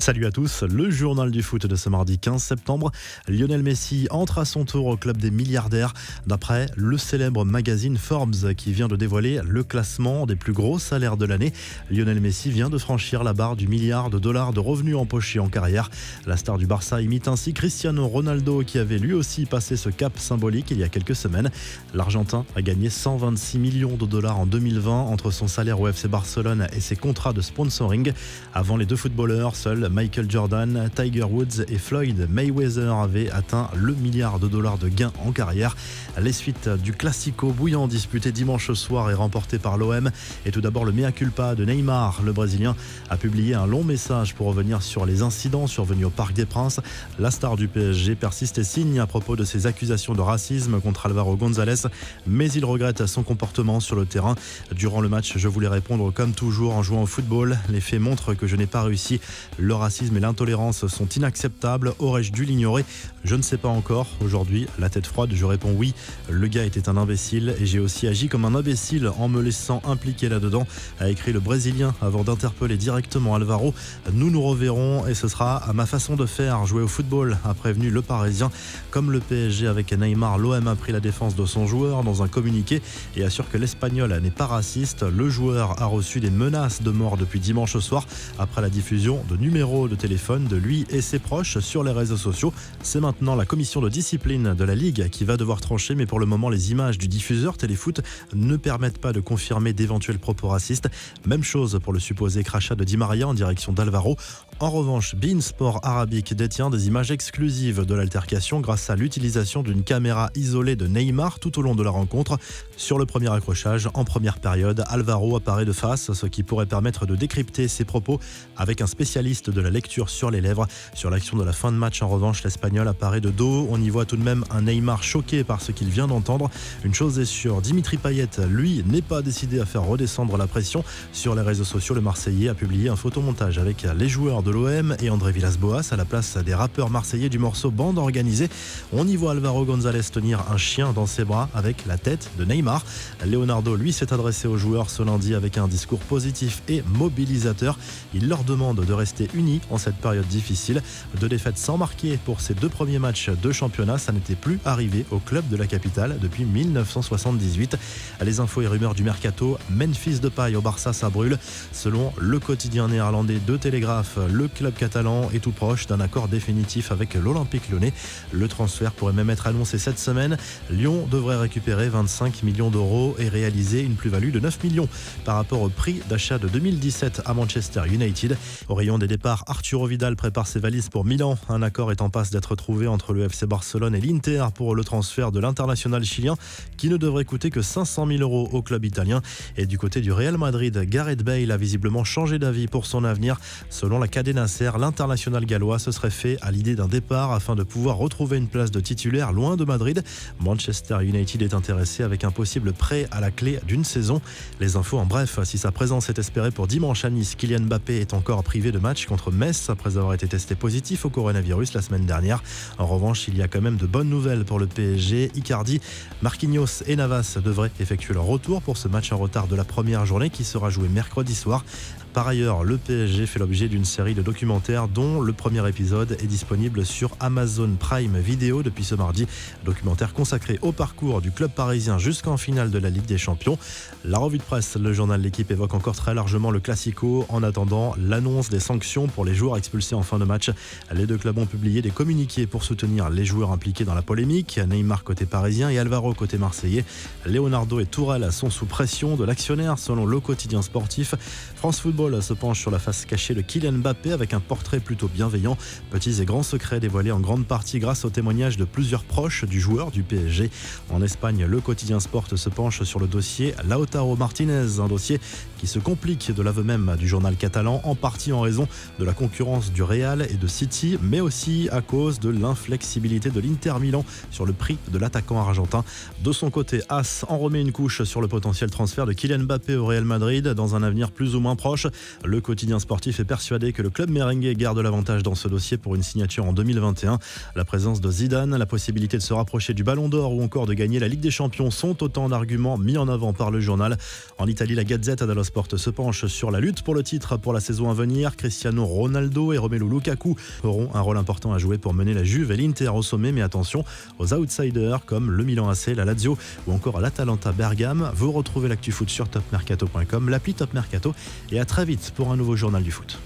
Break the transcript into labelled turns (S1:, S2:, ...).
S1: Salut à tous, le journal du foot de ce mardi 15 septembre. Lionel Messi entre à son tour au club des milliardaires d'après le célèbre magazine Forbes qui vient de dévoiler le classement des plus gros salaires de l'année. Lionel Messi vient de franchir la barre du milliard de dollars de revenus empochés en carrière. La star du Barça imite ainsi Cristiano Ronaldo qui avait lui aussi passé ce cap symbolique il y a quelques semaines. L'Argentin a gagné 126 millions de dollars en 2020 entre son salaire au FC Barcelone et ses contrats de sponsoring. Avant les deux footballeurs, seuls Michael Jordan, Tiger Woods et Floyd Mayweather avaient atteint le milliard de dollars de gains en carrière. Les suites du Classico bouillant disputé dimanche soir et remporté par l'OM. Et tout d'abord le mea culpa de Neymar. Le Brésilien a publié un long message pour revenir sur les incidents survenus au Parc des Princes. La star du PSG persiste et signe à propos de ses accusations de racisme contre Álvaro González, mais il regrette son comportement sur le terrain. Durant le match, je voulais répondre comme toujours en jouant au football. Les faits montrent que je n'ai pas réussi. Le racisme et l'intolérance sont inacceptables. Aurais-je dû l'ignorer ? Je ne sais pas encore. Aujourd'hui, la tête froide, je réponds oui. Le gars était un imbécile et j'ai aussi agi comme un imbécile en me laissant impliquer là-dedans, a écrit le Brésilien avant d'interpeller directement Álvaro. Nous reverrons et ce sera à ma façon de faire, jouer au football, a prévenu le Parisien. Comme le PSG avec Neymar, l'OM a pris la défense de son joueur dans un communiqué et assure que l'Espagnol n'est pas raciste. Le joueur a reçu des menaces de mort depuis dimanche soir après la diffusion de numéros de téléphone de lui et ses proches sur les réseaux sociaux. C'est maintenant la commission de discipline de la Ligue qui va devoir trancher, mais pour le moment les images du diffuseur Téléfoot ne permettent pas de confirmer d'éventuels propos racistes. Même chose pour le supposé crachat de Di Maria en direction d'Álvaro. En revanche, beIN Sport Arabique détient des images exclusives de l'altercation grâce à l'utilisation d'une caméra isolée de Neymar tout au long de la rencontre. Sur le premier accrochage, en première période, Álvaro apparaît de face, ce qui pourrait permettre de décrypter ses propos avec un spécialiste de la lecture sur les lèvres. Sur l'action de la fin de match, en revanche, l'Espagnol apparaît de dos. On y voit tout de même un Neymar choqué par ce qu'il vient d'entendre. Une chose est sûre, Dimitri Payet, lui, n'est pas décidé à faire redescendre la pression. Sur les réseaux sociaux, le Marseillais a publié un photomontage avec les joueurs de l'OM et André Villas-Boas à la place des rappeurs marseillais du morceau Bande Organisée. On y voit Álvaro González tenir un chien dans ses bras avec la tête de Neymar. Leonardo, lui, s'est adressé aux joueurs ce lundi avec un discours positif et mobilisateur. Il leur demande de rester unis en cette période difficile. 2 défaites sans marquer pour ses 2 premiers matchs de championnat, ça n'était plus arrivé au club de la capitale depuis 1978. Les infos et rumeurs du mercato, Memphis Depay au Barça, ça brûle. Selon le quotidien néerlandais de Télégraphe, le club catalan est tout proche d'un accord définitif avec l'Olympique Lyonnais. Le transfert pourrait même être annoncé cette semaine. Lyon devrait récupérer 25 millions d'euros et réaliser une plus-value de 9 millions par rapport au prix d'achat de 2017 à Manchester United. Au rayon des départs, Arturo Vidal prépare ses valises pour Milan. Un accord est en passe d'être trouvé entre le FC Barcelone et l'Inter pour le transfert de l'international chilien qui ne devrait coûter que 500 000 euros au club italien. Et du côté du Real Madrid, Gareth Bale a visiblement changé d'avis pour son avenir. Selon la Cadena Ser, l'international gallois se serait fait à l'idée d'un départ afin de pouvoir retrouver une place de titulaire loin de Madrid. Manchester United est intéressé avec un possible prêt à la clé d'une saison. Les infos en bref, si sa présence est espérée pour dimanche à Nice, Kylian Mbappé est encore privé de match contre Metz après avoir été testé positif au coronavirus la semaine dernière. En revanche, il y a quand même de bonnes nouvelles pour le PSG. Icardi, Marquinhos et Navas devraient effectuer leur retour pour ce match en retard de la première journée qui sera joué mercredi soir. Par ailleurs, le PSG fait l'objet d'une série de documentaires dont le premier épisode est disponible sur Amazon Prime Video depuis ce mardi. Documentaire consacré au parcours du club parisien jusqu'en finale de la Ligue des Champions. La revue de presse, le journal L'Équipe évoque encore très largement le Classico en attendant l'annonce des sanctions pour les joueurs expulsés en fin de match. Les deux clubs ont publié des communiqués pour soutenir les joueurs impliqués dans la polémique. Neymar côté parisien et Álvaro côté marseillais. Leonardo et Tourelle sont sous pression de l'actionnaire selon le quotidien sportif. France Football se penche sur la face cachée de Kylian Mbappé avec un portrait plutôt bienveillant. Petits et grands secrets dévoilés en grande partie grâce au témoignage de plusieurs proches du joueur du PSG. En Espagne, le quotidien Sport se penche sur le dossier Lautaro Martinez, un dossier qui se complique de l'aveu même du journal catalan, en partie en raison de la concurrence du Real et de City, mais aussi à cause de l'inflexibilité de l'Inter Milan sur le prix de l'attaquant argentin. De son côté, AS en remet une couche sur le potentiel transfert de Kylian Mbappé au Real Madrid dans un avenir plus ou moins proche. Le quotidien sportif est persuadé que le club merengue garde l'avantage dans ce dossier pour une signature en 2021. La présence de Zidane, la possibilité de se rapprocher du Ballon d'Or ou encore de gagner la Ligue des Champions sont autant d'arguments mis en avant par le journal. En Italie, la Gazzetta dello Sport se penche sur la lutte pour le titre pour la saison à venir. Cristiano Ronaldo et Romelu Lukaku auront un rôle important à jouer pour mener la Juve et l'Inter au sommet. Mais attention aux outsiders comme le Milan AC, la Lazio ou encore l'Atalanta Bergame. Vous retrouvez l'actu foot sur topmercato.com, l'appli Top Mercato, et à très vite pour un nouveau journal du foot.